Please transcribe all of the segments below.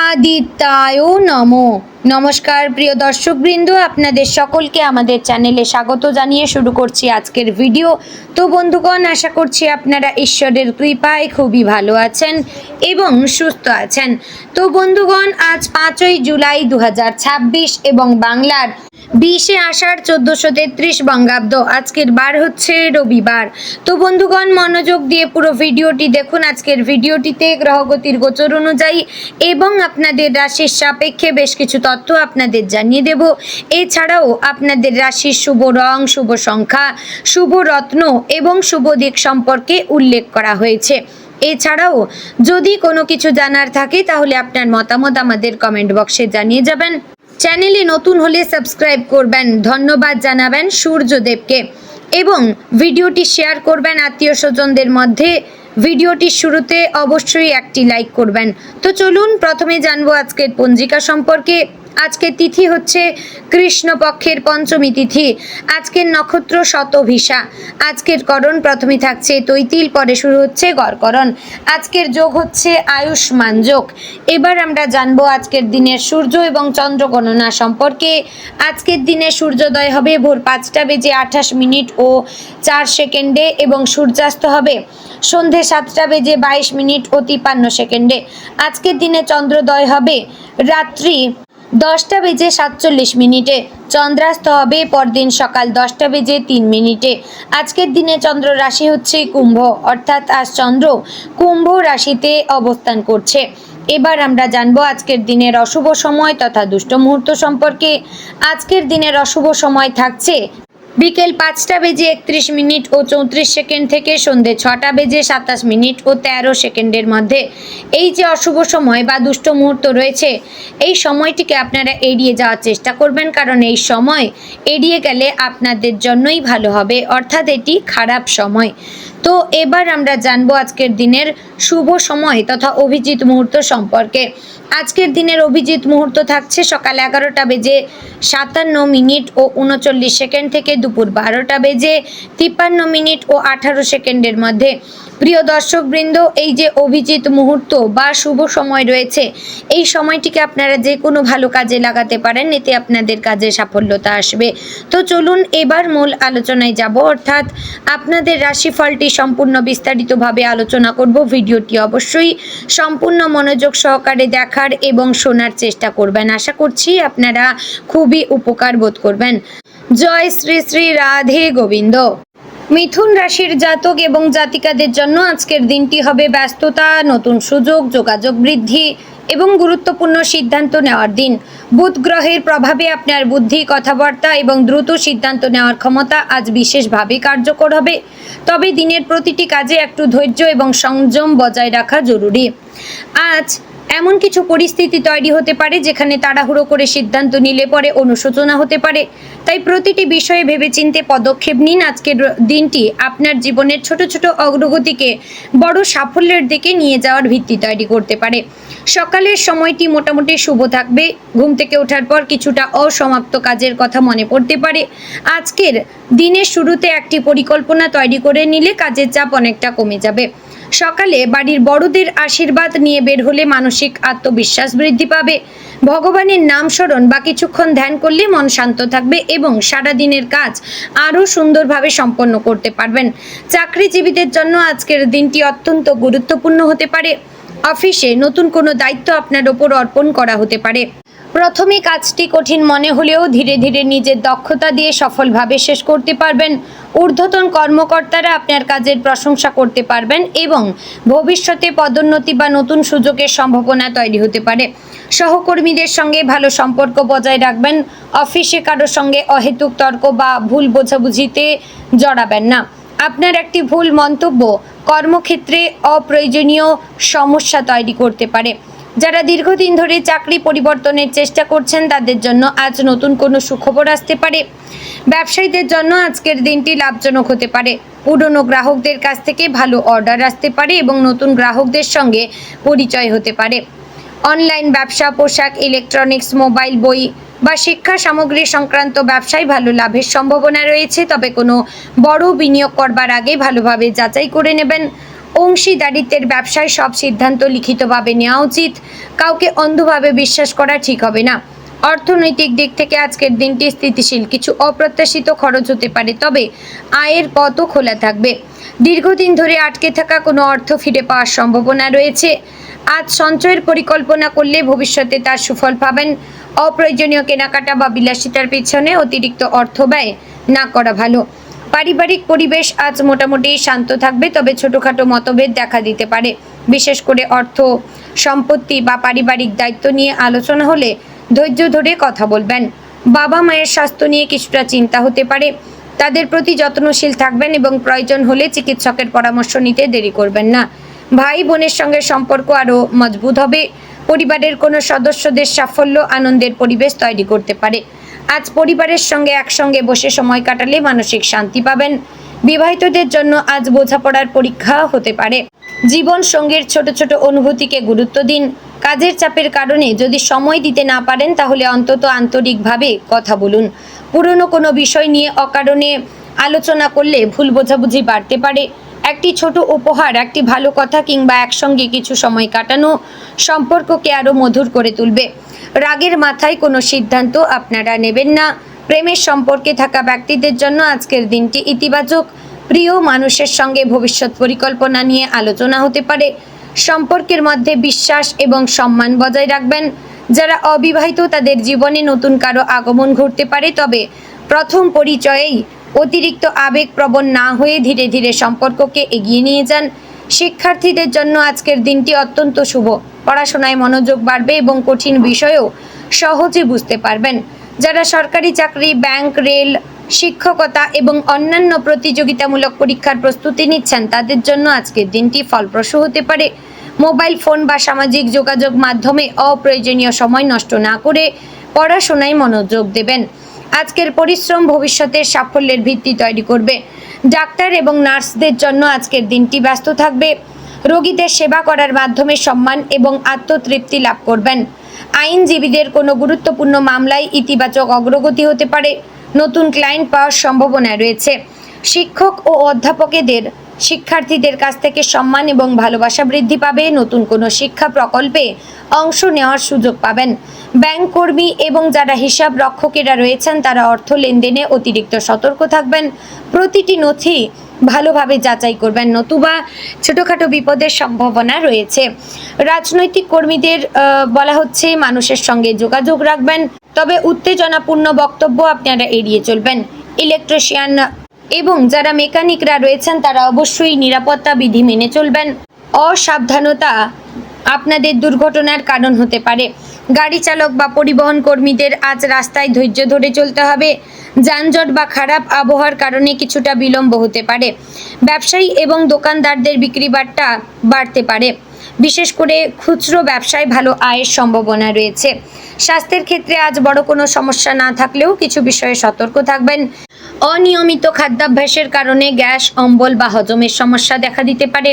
আদিত্যায় নমো। নমস্কার প্রিয় দর্শকবৃন্দ, আপনাদের সকলকে আমাদের চ্যানেলে স্বাগত জানিয়ে শুরু করছি আজকের ভিডিও। তো বন্ধুগণ, আশা করছি আপনারা ঈশ্বরের কৃপায় খুবই ভালো আছেন এবং সুস্থ আছেন। তো বন্ধুগণ, আজ 5ই জুলাই 2026 এবং বাংলার 20শে আষাঢ় 1433 বঙ্গাব্দ। আজকের বার হচ্ছে রবিবার। তো বন্ধুগণ, মনোযোগ দিয়ে পুরো ভিডিওটি দেখুন। আজকের ভিডিওটিতে গ্রহগতির গোচর অনুযায়ী এবং আপনাদের রাশির সাপেক্ষে বেশ কিছু তথ্য আপনাদের জানিয়ে দেব। এছাড়াও আপনাদের রাশির শুভ রং, শুভ সংখ্যা, শুভ রত্ন এবং শুভ দিক সম্পর্কে উল্লেখ করা হয়েছে। এছাড়াও যদি কোনো কিছু জানার থাকে তাহলে আপনার মতামত আমাদের কমেন্ট বক্সে জানিয়ে যাবেন। চ্যানেলে নতুন হলে সাবস্ক্রাইব করবেন, ধন্যবাদ জানাবেন সূর্যদেবকে এবং ভিডিওটি শেয়ার করবেন আত্মীয় স্বজনদের মধ্যে। ভিডিওটির শুরুতে অবশ্যই একটি লাইক করবেন। তো চলুন প্রথমে জানবো আজকের পঞ্জিকা সম্পর্কে। আজকের তিথি হচ্ছে কৃষ্ণপক্ষের পঞ্চমী তিথি। আজকের নক্ষত্র শতভিসা। আজকের করণ প্রথমে থাকছে তৈতিল, পরে শুরু হচ্ছে গড়করণ। আজকের যোগ হচ্ছে আয়ুষ্মান যোগ। এবার আমরা জানবো আজকের দিনের সূর্য এবং চন্দ্র গণনা সম্পর্কে। আজকের দিনে সূর্যোদয় হবে ভোর 5টা বেজে 28 মিনিট ও 4 সেকেন্ডে এবং সূর্যাস্ত হবে সন্ধে 7টা বেজে 22 মিনিট ও 53 সেকেন্ডে। আজকের দিনে চন্দ্রোদয় হবে রাত্রি 10টা বেজে 47 মিনিটে। চন্দ্রাস্ত হবে পরদিন সকাল 10টা বেজে 3 মিনিটে। আজকের দিনে চন্দ্র রাশি হচ্ছে কুম্ভ, অর্থাৎ আজ চন্দ্র কুম্ভ রাশিতে অবস্থান করছে। এবার আমরা জানবো আজকের দিনের অশুভ সময় তথা দুষ্ট মুহূর্ত সম্পর্কে। আজকের দিনের অশুভ সময় থাকছে বিকেল 5টা বেজে 31 মিনিট ও 34 সেকেন্ড থেকে সন্ধে 6টা বেজে 27 মিনিট ও 13 সেকেন্ডের মধ্যে। এই যে অশুভ সময় বা দুষ্ট মুহূর্ত রয়েছে, এই সময়টিকে আপনারা এড়িয়ে যাওয়ার চেষ্টা করবেন, কারণ এই সময় এড়িয়ে গেলে আপনাদের জন্যই ভালো হবে, অর্থাৎ এটি খারাপ সময়। তো এবার আমরা জানবো আজকের দিনের শুভ সময় তথা অভিজিৎ মুহূর্ত সম্পর্কে। আজকের দিনের অভিজিৎ মুহূর্ত থাকছে সকাল 11টা বেজে 57 মিনিট ও 39 সেকেন্ড থেকে দুপুর 12টা বেজে 53 মিনিট ও 18 সেকেন্ডের মধ্যে। প্রিয় দর্শকবৃন্দ, এই যে অভিজিৎ মুহূর্ত বা শুভ সময় রয়েছে, এই সময়টিকে আপনারা যে কোনো ভালো কাজে লাগাতে পারেন, এতে আপনাদের কাজে সাফল্যতা আসবে। তো চলুন এবার মূল আলোচনায় যাব, অর্থাৎ আপনাদের রাশিফলটি সম্পূর্ণ বিস্তারিতভাবে আলোচনা করব। ভিডিওটি অবশ্যই সম্পূর্ণ মনোযোগ সহকারে দেখার এবং শোনার চেষ্টা করবেন। আশা করছি আপনারা খুবই উপকার বোধ করবেন। জয় শ্রী শ্রী রাধে গোবিন্দ। মিথুন রাশির জাতক এবং জাতিকাদের জন্য আজকের দিনটি হবে ব্যস্ততা, নতুন সুযোগ, যোগাযোগ বৃদ্ধি এবং গুরুত্বপূর্ণ সিদ্ধান্ত নেওয়ার দিন। বুধ গ্রহের প্রভাবে আপনার বুদ্ধি, কথাবার্তা এবং দ্রুত সিদ্ধান্ত নেওয়ার ক্ষমতা আজ বিশেষভাবে কার্যকর হবে। তবে দিনের প্রতিটি কাজে একটু ধৈর্য এবং সংযম বজায় রাখা জরুরি। আজ এমন কিছু পরিস্থিতি তৈরি হতে পারে যেখানে তাড়াহুড়ো করে সিদ্ধান্ত নিলে পরে অনুশোচনা হতে পারে, তাই প্রতিটি বিষয়ে ভেবেচিন্তে পদক্ষেপ নিন। আজকের দিনটি আপনার জীবনের ছোট ছোট অগ্রগতিকে বড় সাফল্যের দিকে নিয়ে যাওয়ার ভিত্তি তৈরি করতে পারে। সকালের সময়টি মোটামুটি শুভ থাকবে। ঘুম থেকে ওঠার পর কিছুটা অসমাপ্ত কাজের কথা মনে পড়তে পারে। আজকের দিনের শুরুতে একটি পরিকল্পনা তৈরি করে নিলে কাজের চাপ অনেকটা কমে যাবে। সকালে বাড়ির বড়দের আশীর্বাদ নিয়ে বের হলে মানসিক আত্মবিশ্বাস বৃদ্ধি পাবে। ভগবানের নাম স্মরণ বা কিছুক্ষণ ধ্যান করলে মন শান্ত থাকবে এবং সারা দিনের কাজ আরও সুন্দরভাবে সম্পন্ন করতে পারবেন। চাকরিজীবীদের জন্য আজকের দিনটি অত্যন্ত গুরুত্বপূর্ণ হতে পারে। অফিসে নতুন কোনো দায়িত্ব আপনার ওপর অর্পণ করা হতে পারে। প্রথমে কাজটি কঠিন মনে হলেও ধীরে ধীরে নিজের দক্ষতা দিয়ে সফলভাবে শেষ করতে পারবেন। ঊর্ধ্বতন কর্মকর্তারা আপনার কাজের প্রশংসা করতে পারবেন এবং ভবিষ্যতে পদোন্নতি বা নতুন সুযোগের সম্ভাবনা তৈরি হতে পারে। সহকর্মীদের সঙ্গে ভালো সম্পর্ক বজায় রাখবেন। অফিসে কারোর সঙ্গে অহেতুক তর্ক বা ভুল বোঝাবুঝিতে জড়াবেন না। আপনার একটি ভুল মন্তব্য কর্মক্ষেত্রে অপ্রয়োজনীয় সমস্যা তৈরি করতে পারে। যারা দীর্ঘদিন ধরে চাকরি পরিবর্তনের চেষ্টা করছেন তাদের জন্য আজ নতুন কোনো সুখবর আসতে পারে। ব্যবসায়ীদের জন্য আজকের দিনটি লাভজনক হতে পারে। পুরনো গ্রাহকদের কাছ থেকে ভালো অর্ডার আসতে পারে এবং নতুন গ্রাহকদের সঙ্গে পরিচয় হতে পারে। অনলাইন ব্যবসা, পোশাক, ইলেকট্রনিক্স, মোবাইল, বই বা শিক্ষা সামগ্রী সংক্রান্ত ব্যবসায় ভালো লাভের সম্ভাবনা রয়েছে, তবে কোনো বড় বিনিয়োগ করবার আগে ভালোভাবে যাচাই করে নেবেন। অংশীদারিত্বের ব্যবসায় সব সিদ্ধান্ত লিখিতভাবে নেওয়া উচিত। কাউকে অন্ধভাবে বিশ্বাস করা ঠিক হবে না। অর্থনৈতিক দিক থেকে আজকের দিনটি স্থিতিশীল, কিছু অপ্রত্যাশিত খরচ হতে পারে, তবে আয়ের পথও খোলা থাকবে। দীর্ঘদিন ধরে আটকে থাকা কোনো অর্থ ফিরে পাওয়ার সম্ভাবনা রয়েছে। আজ সঞ্চয়ের পরিকল্পনা করলে ভবিষ্যতে তার সুফল পাবেন। অপ্রয়োজনীয় কেনাকাটা বা বিলাসিতার পেছনে অতিরিক্ত অর্থ ব্যয় না করা ভালো। পারিবারিক পরিবেশ আজ মোটামুটি শান্ত থাকবে, তবে ছোটোখাটো মতভেদ দেখা দিতে পারে। বিশেষ করে অর্থ, সম্পত্তি বা পারিবারিক দায়িত্ব নিয়ে আলোচনা হলে ধৈর্য ধরে কথা বলবেন। বাবা মায়ের স্বাস্থ্য নিয়ে কিছুটা চিন্তা হতে পারে। তাদের প্রতি যত্নশীল থাকবেন এবং প্রয়োজন হলে চিকিৎসকের পরামর্শ নিতে দেরি করবেন না। ভাই বোনের সঙ্গে সম্পর্ক আরও মজবুত হবে। পরিবারের কোনো সদস্যদের সাফল্য আনন্দের পরিবেশ তৈরি করতে পারে। আজ পরিবারের সঙ্গে একসঙ্গে বসে সময় কাটালে মানসিক শান্তি পাবেন। বিবাহিতদের জন্য আজ বোঝাপড়ার পরীক্ষা হতে পারে। জীবন সঙ্গীর ছোট ছোট অনুভূতিকে গুরুত্ব দিন। কাজের চাপের কারণে যদি সময় দিতে না পারেন তাহলে অন্তত আন্তরিকভাবে কথা বলুন। পুরনো কোনো বিষয় নিয়ে অকারণে আলোচনা করলে ভুল বোঝাবুঝি বাড়তে পারে। একটি ছোট উপহার, একটি ভালো কথা কিংবা একসঙ্গে কিছু সময় কাটানো সম্পর্ককে আরও মধুর করে তুলবে। রাগের মাথায় কোনো সিদ্ধান্ত আপনারা নেবেন না। প্রেমের সম্পর্কে থাকা ব্যক্তিদের জন্য আজকের দিনটি ইতিবাচক। প্রিয় মানুষের সঙ্গে ভবিষ্যৎ পরিকল্পনা নিয়ে আলোচনা হতে পারে। সম্পর্কের মধ্যে বিশ্বাস এবং সম্মান বজায় রাখবেন। যারা অবিবাহিত তাদের জীবনে নতুন কারো আগমন ঘটতে পারে, তবে প্রথম পরিচয়েই অতিরিক্ত আবেগপ্রবণ না হয়ে ধীরে ধীরে সম্পর্ককে এগিয়ে নিয়ে যান। শিক্ষার্থীদের জন্য আজকের দিনটি অত্যন্ত শুভ। পড়াশোনায় মনোযোগ বাড়বে এবং কঠিন বিষয়ও সহজে বুঝতে পারবেন। যারা সরকারি চাকরি, ব্যাংক, রেল, শিক্ষকতা এবং অন্যান্য প্রতিযোগিতামূলক পরীক্ষার প্রস্তুতি নিচ্ছেন তাদের জন্য আজকের দিনটি ফলপ্রসূ হতে পারে। মোবাইল ফোন বা সামাজিক যোগাযোগ মাধ্যমে অপ্রয়োজনীয় সময় নষ্ট না করে পড়াশোনায় মনোযোগ দেবেন। আজকের পরিশ্রম ভবিষ্যতের সাফল্যের ভিত্তি তৈরি করবে। ডাক্তার এবং নার্সদের জন্য আজকের দিনটি ব্যস্ত থাকবে। রোগীদের সেবা করার মাধ্যমে সম্মান এবং আত্মতৃপ্তি লাভ করবেন। আইনজীবীদের কোনো গুরুত্বপূর্ণ মামলায় ইতিবাচক অগ্রগতি হতে পারে। নতুন ক্লায়েন্ট পাওয়ার সম্ভাবনা রয়েছে। শিক্ষক ও অধ্যাপকদের শিক্ষার্থীদের কাছ থেকে সম্মান এবং ভালোবাসা বৃদ্ধি পাবে। নতুন কোনো শিক্ষা প্রকল্পে অংশ নেওয়ার সুযোগ পাবেন। ব্যাংক কর্মী এবং যারা হিসাব রক্ষকেরা রয়েছেন তারা অর্থ লেনদেনে অতিরিক্ত সতর্ক থাকবেন। প্রতিটি নথি ভালোভাবে যাচাই করবেন, নতুবা ছোটোখাটো বিপদের সম্ভাবনা রয়েছে। রাজনৈতিক কর্মীদের বলা হচ্ছে মানুষের সঙ্গে যোগাযোগ রাখবেন, তবে উত্তেজনাপূর্ণ বক্তব্য আপনারা এড়িয়ে চলবেন। ইলেকট্রিশিয়ান এবং যারা মেকানিকরা রয়েছেন তারা অবশ্যই নিরাপত্তা বিধি মেনে চলবেন। অসাবধানতা আপনাদের দুর্ঘটনার কারণ হতে পারে। গাড়ি চালক বা পরিবহন কর্মীদের আজ রাস্তায় ধৈর্য ধরে চলতে হবে। যানজট বা খারাপ আবহাওয়ার কারণে কিছুটা বিলম্ব হতে পারে। ব্যবসায়ী এবং দোকানদারদের বিক্রি বাট্টা বাড়তে পারে। বিশেষ করে খুচরো ব্যবসায় ভালো আয়ের সম্ভাবনা রয়েছে। স্বাস্থ্যের ক্ষেত্রে আজ বড় কোনো সমস্যা না থাকলেও কিছু বিষয়ে সতর্ক থাকবেন। অনিয়মিত খাদ্যাভ্যাসের কারণে গ্যাস, অম্বল বা হজমের সমস্যা দেখা দিতে পারে।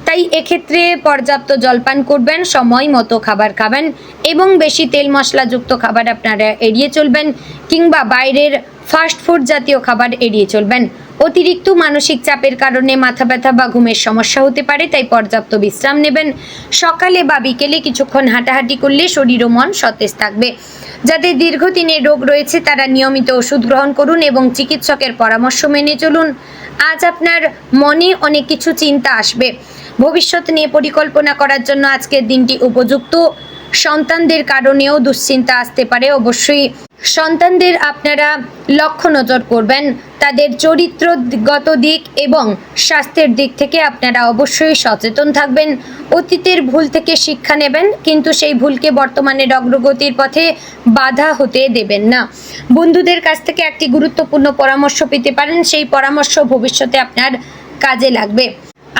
তাই এক্ষেত্রে পর্যাপ্ত জলপান করবেন, সময় মতো খাবার খাবেন এবং বেশি তেল মশলাযুক্ত খাবার আপনারা এড়িয়ে চলবেন, কিংবা বাইরের ফাস্টফুড জাতীয় খাবার এড়িয়ে চলবেন। অতিরিক্ত মানসিক চাপের কারণে মাথা ব্যথা বা ঘুমের সমস্যা হতে পারে, তাই পর্যাপ্ত বিশ্রাম নেবেন। সকালে বা বিকেলে কিছুক্ষণ হাঁটাহাঁটি করলে শরীর ও মন সতেজ থাকবে। যাদের দীর্ঘদিনের রোগ রয়েছে তারা নিয়মিত ওষুধ গ্রহণ করুন এবং চিকিৎসকের পরামর্শ মেনে চলুন। আজ আপনার মনে অনেক কিছু চিন্তা আসবে। ভবিষ্যৎ নিয়ে পরিকল্পনা করার জন্য আজকের দিনটি উপযুক্ত। সন্তানদের কারণেও দুশ্চিন্তা আসতে পারে। অবশ্যই সন্তানদের আপনারা লক্ষ্য নজর করবেন। তাদের চরিত্রগত দিক এবং স্বাস্থ্যের দিক থেকে আপনারা অবশ্যই সচেতন থাকবেন। অতীতের ভুল থেকে শিক্ষা নেবেন, কিন্তু সেই ভুলকে বর্তমানের অগ্রগতির পথে বাধা হতে দেবেন না। বন্ধুদের কাছ থেকে একটি গুরুত্বপূর্ণ পরামর্শ পেতে পারেন, সেই পরামর্শ ভবিষ্যতে আপনার কাজে লাগবে।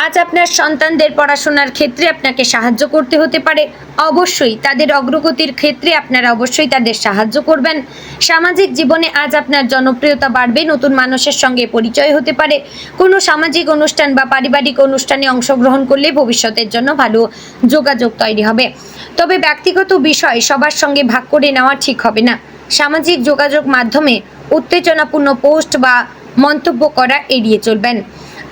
আজ আপনার সন্তানদের পড়াশোনার ক্ষেত্রে আপনাকে সাহায্য করতে হতে পারে। অবশ্যই তাদের অগ্রগতির ক্ষেত্রে আপনারা অবশ্যই তাদের সাহায্য করবেন। সামাজিক জীবনে আজ আপনার জনপ্রিয়তা বাড়বে। নতুন মানুষের সঙ্গে পরিচয় হতে পারে। কোনো সামাজিক অনুষ্ঠান বা পারিবারিক অনুষ্ঠানে অংশগ্রহণ করলে ভবিষ্যতের জন্য ভালো যোগাযোগ তৈরি হবে। তবে ব্যক্তিগত বিষয় সবার সঙ্গে ভাগ করে নেওয়া ঠিক হবে না। সামাজিক যোগাযোগ মাধ্যমে উত্তেজনাপূর্ণ পোস্ট বা মন্তব্য করা এড়িয়ে চলবেন।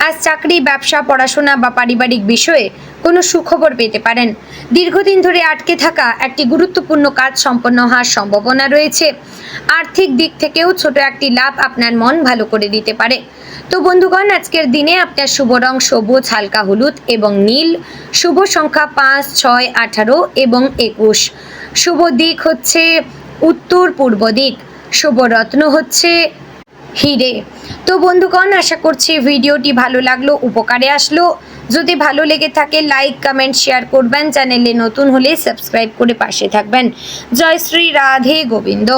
আজ চাকরি, ব্যবসা, পড়াশোনা বা পারিবারিক বিষয়ে কোনো সুখবর পেতে পারেন। দীর্ঘদিন ধরে আটকে থাকা একটি গুরুত্বপূর্ণ কাজ সম্পন্ন হওয়ার সম্ভাবনা রয়েছে। আর্থিক দিক থেকেও ছোট একটি লাভ আপনার মন ভালো করে দিতে পারে। তো বন্ধুগণ, আজকের দিনে আপনার শুভ রং সবুজ, হালকা হলুদ এবং নীল। শুভ সংখ্যা 5, 6, 18 এবং 21। শুভ দিক হচ্ছে উত্তর পূর্ব দিক। শুভ রত্ন হচ্ছে হিরে। তো বন্ধুগণ, আশা করছি ভিডিওটি ভালো লাগলো, উপকারে আসলো। যদি ভালো লেগে থাকে লাইক, কমেন্ট, শেয়ার করবেন। চ্যানেলে নতুন হলে সাবস্ক্রাইব করে পাশে থাকবেন। জয় শ্রী রাধে গোবিন্দ।